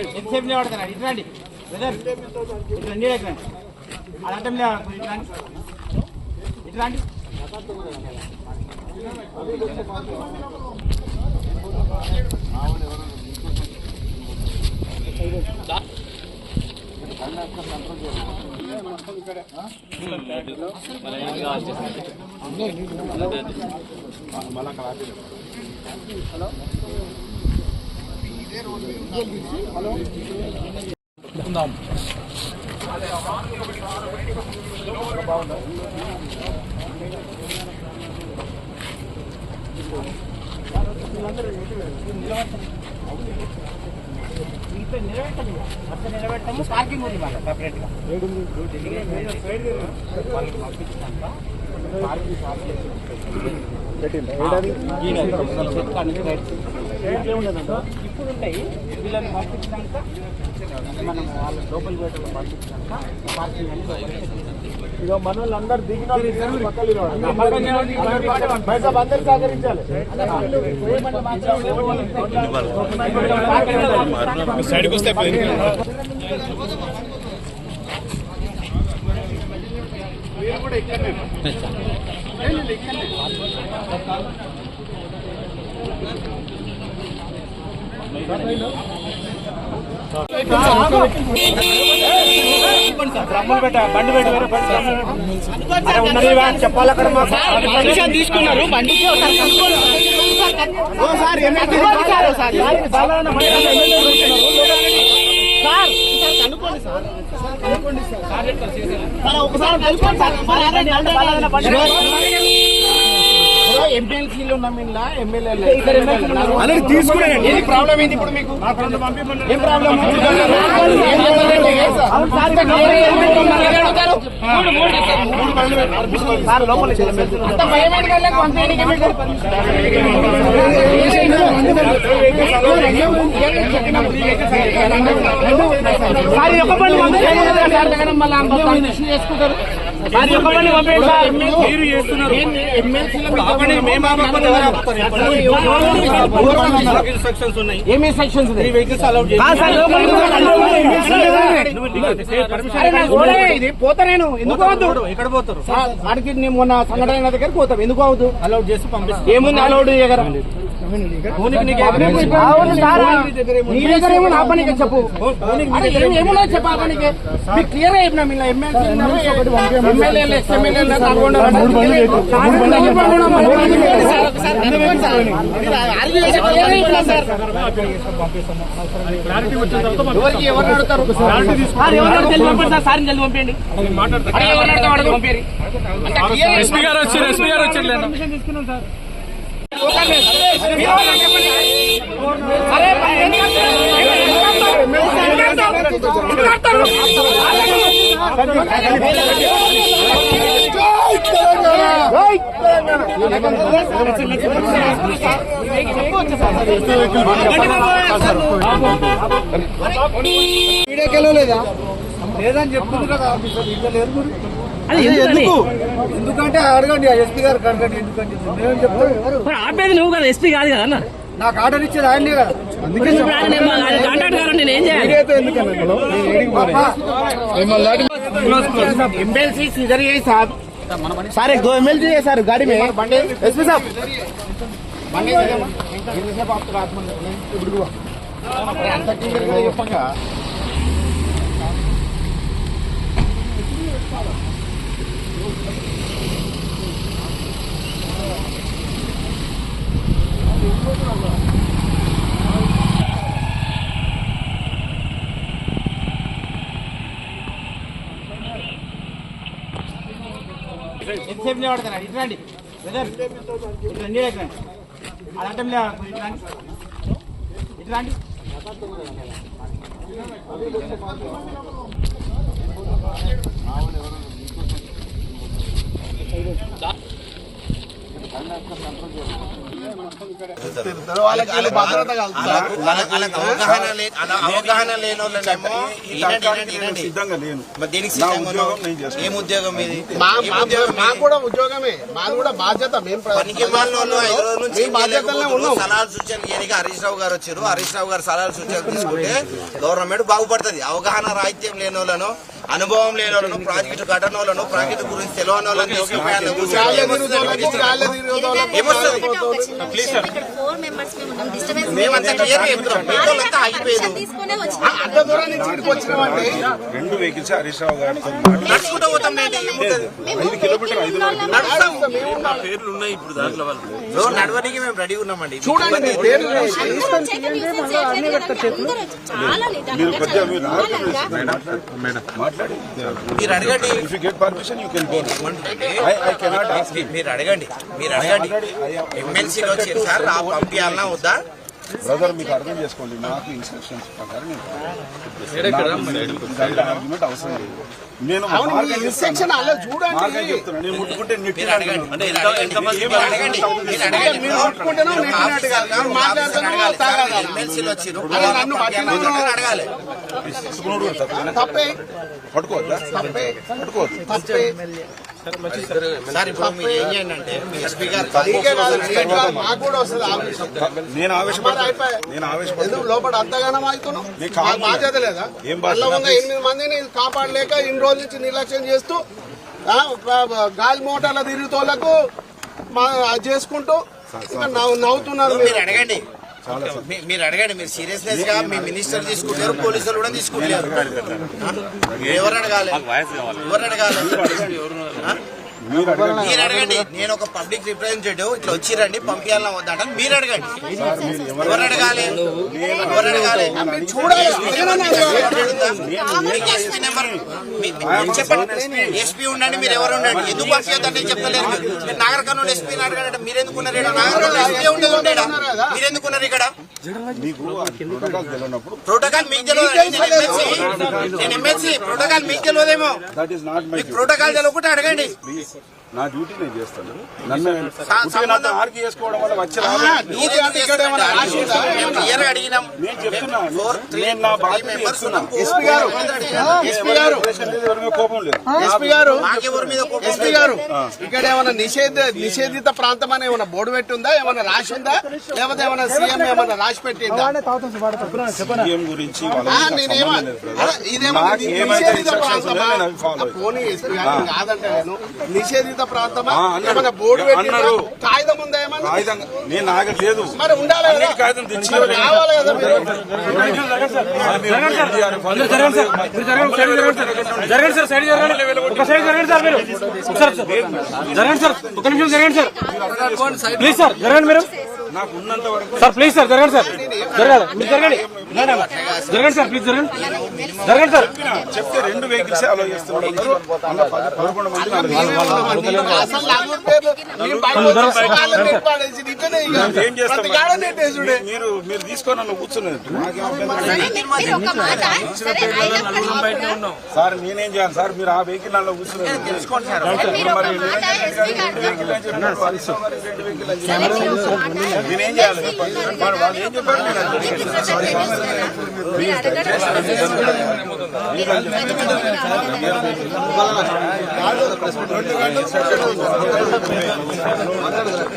ఎంతసేపు నిలబడతారా? ఇట్లాండి బ్రదర్, ఇట్లా ఎక్కడండి అటం ఇట్లాండి ఇట్లాండి నిలబెట్టాము. పార్కింగ్ ఉంది మాకు సపరేట్ గా. ఇప్పుడు ఉంటాయి వీళ్ళని పంపించాక మనం వాళ్ళ లోపలికి పెట్టడం పంపించాక పార్కింగ్ అని ఇక మన వాళ్ళు అందరు దిగిన అందరు సహకరించాలి. సైడ్కి వస్తే కూడా ఇక్కడ బండి చెప్పాలి. అక్కడ తీసుకున్నారు బండికి ఎంపీఎల్సీలు ఉన్నాం. ఇలా ఎమ్మెల్యే తీసుకున్నాను. ప్రాబ్లం ఏంటి ఇప్పుడు మీకు? ఏం ప్రాబ్లం? చేసుకుంటారు. మీరు చేస్తున్నారు. ఏమి సెక్షన్స్ ఇది పోతా నేను ఎందుకు అవద్దు? ఎక్కడ పోతారు? వాడికి మొన్న సంఘటన దగ్గర పోతాం. ఎందుకు అవద్దు? అలౌడ్ చేసి పంపిస్తాం. ఏముంది అలౌడ్ దగ్గర? నీ దగ్గర ఏమో నా పనికి చెప్పు. ఏమున్నా చెప్పు. ఆ పనికి మీకు క్లియర్ అయిపోయినాం. ఇలా ఎమ్మెల్యే ఎవరు అడుగుతారు? సార్ జల్ది పంపండి. ఎస్పీ గారు వచ్చారు. తీసుకున్నాం సార్. లేదా లేదని చెప్తుంది కదా ఆఫీసర్. ఇంకా లేదు. ఎందుకంటే అడగండి ఎస్పీ గారు కడగండి. ఎందుకంటే నేను చెప్తాను. ఆపేది నువ్వు కదా, ఎస్పీ కాదు కదా. నాకు ఆర్డర్ ఇచ్చేది ఆయనే కదా. అందుకే एमएलसी इधर यही साहब सारे 2 एमएलसी है सर गाड़ी में एसपी साहब ఎంతసేపు నిలబడతారా? ఇట్లాండి బ్రదర్, ఇట్లా నీళ్ళు ఎక్కడండి అటం ఇట్లాండి అవగాహన లేని వాళ్ళనేమో సిద్ధంగా లేను. దీనికి ఏం ఉద్యోగం ఇది? మాకు కూడా ఉద్యోగమే, మాది కూడా బాధ్యత. మేము పనికి మాలిన వాళ్ళు 5 రోజుల నుంచి సలహాలు సూచనలు చేయడానికి హరీష్ రావు గారు వచ్చారు. హరీష్ రావు గారు సలహాలు సూచనలు తీసుకుంటే గవర్నమెంట్ బాగుపడుతుంది. అవగాహన రాహిత్యం లేని వాళ్ళను, అనుభవం లేని వాళ్ళను, ప్రాజెక్టు కట్టని వాళ్ళను, ప్రాజెక్టు గురించి తెలియని వాళ్ళని మేమంతా క్లియర్ చెప్తున్నాం. మీతో ఆగిపోయారు. 2 వెహికల్స్ హరీష్ రావు గారితో నడుచుకుంటూ పోతాం. 5 కిలోమీటర్ 5 పేర్లు ఉన్నాయి ఇప్పుడు దాంట్లో వాళ్ళు నడవడానికి మేము రెడీ ఉన్నామండి. చూడండి మీరు కొద్దిగా మాట్లాడి మీరు అడగండి. If you get permission you can go. I cannot ask. మీరు అడగండి. ఎమ్మెల్సీలో వచ్చారు సార్, పంపించాలన్నా వద్దా? బ్రదర్ మీకు అర్థం చేసుకోండి, నాకు ఇన్స్ట్రక్షన్స్ ప్రకారం ఆర్గ్యుమెంట్ అవసరం లేదు. నేను ఇన్స్ట్రక్షన్ అలా చూడండి. చెప్తున్నా, నేను ముట్టుకుంటే మీరు అడగండి. ఎమ్మెల్సీలో వచ్చారు, అడగాలి. తప్పే పట్టుకోవద్దా? తప్పే సార్ ఇప్పుడు మీరు ఏం చేయండి అంటే మీ ఎస్పీ గారు మాకు కూడా వస్తుంది ఆవేశం. నేను ఆవేశపడతాను. లోపల అంతగానం అవుతున్నాం. బాధ్యత లేదా? అలా ఉన్న 8 మందిని కాపాడలేక ఇన్ని రోజుల నుంచి నిర్లక్ష్యం చేస్తూ గాలి మోటార్ల తిరుగుతోళ్లకు చేసుకుంటూ ఇంకా నవ్వుతున్నారు. మీరు అడగండి. మీరు అడగండి. మీరు సీరియస్నెస్ గా మీ మినిస్టర్ తీసుకుంటారు, పోలీసులు కూడా తీసుకుంటారు. ఎవరు అడగాలి? మీరు అడగండి. నేను ఒక పబ్లిక్ రిప్రజెంటేటివ్, ఇట్లా వచ్చిరండి పంపించాలని వద్దంట. మీరు అడగండి. ఎవరు అడగాలి? ఎస్పీ నెంబర్ చెప్పండి. ఎస్పీ ఉండండి, మీరు ఎవరు ఉండండి. ఎందుకు పంపించొద్దంటే చెప్తలేదు. మీరు నాగర్ కర్నూలు ఎస్పీని అడగండి. మీరు ఎందుకున్నారు? నాగర్ కర్నూలు ఎస్పీ ఉండేది ఉండేడా? మీరు ఎందుకున్నారు ఇక్కడ? ప్రోటోకాల్ మీకు తెలియదు. నేను ఎమ్మెల్సీ, ప్రోటోకాల్ మీకు తెలియదేమో. మీకు ప్రోటోకాల్ తెలియకుండా అడగండి. నా డ్యూటీ నేను చేస్తాను. నన్ను ఆర్గ్యూ చేసుకోవడం వల్ల వచ్చే అడిగినాం. నేను చెప్తున్నా, నేను నా బాధ్యత చేస్తున్నా. కోపం లేదు. ఎస్పీ గారు ఇక్కడ ఏమైనా నిషేధిత ప్రాంతం అని ఏమైనా బోర్డు పెట్టి ఉందా? ఏమైనా రాసి ఉందా? లేకపోతే ఏమైనా సీఎం ఏమైనా రాసి పెట్టిందా? సీఎం గురించి ఇదేమో నిషేధిత ప్రాంతమా? పోనీ ఎస్పీ గారు కాదంటే నేను నిషేధిత ప్రాంతమా? ఏమైనా బోర్డు పెట్టిందా? కాగితం ఉందా? ఏమన్నా నేను ఆగట్లేదు. మరి ఉండాలి కదా, కాగితం తెచ్చి రావాలి కదా. జరగండి సార్, సైడ్ జరగండి. ఒక సైడ్ జరగండి సార్, మీరు ఒకసారి జరగండి సార్, ఒక నిమిషం జరగండి సార్, ప్లీజ్ సార్ జరగండి మీరు. నాకు ఉన్నంత వరకు సార్ ప్లీజ్ సార్ జరగండి సార్, జరగాలి మీరు జరగండి. జరగండి సార్, ప్లీజ్ జరగండి, జరగండి సార్. చెప్తే 2 వెహికల్స్ అలో చేస్తున్నారు. 11 మంది ఏం చేస్తాం? మీరు తీసుకొని నన్ను కూర్చున్నారు. సార్ నేనేం చేయాలి సార్? మీరు ఆ వెహికల్ నన్ను కూర్చున్నారు. నేనేం చేయాలి? వాళ్ళు ఏం చెప్పారు?